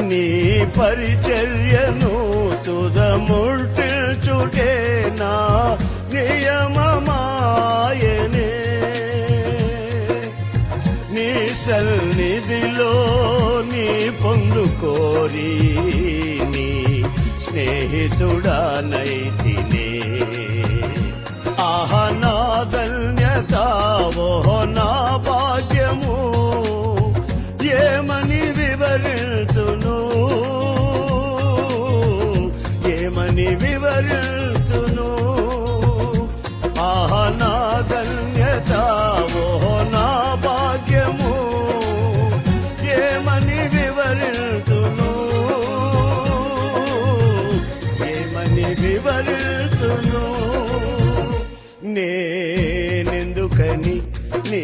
నీ పరిచర్యను తుదముట్టిల్చుటే నా నియమమాయనే నీ సన్నిధిలో నీ పొందుకోరి నీ స్నేహితుడానైతినే ఆహ నా ధన్యత ఓహో నా భాగ్యము ఏమని వివరితును ఏమని వివరితును ఆహ నా ధన్యత ఓహో నా భాగ్యము ఏమని వివరితును ఏమని వివరితును నేనెందుకని నీ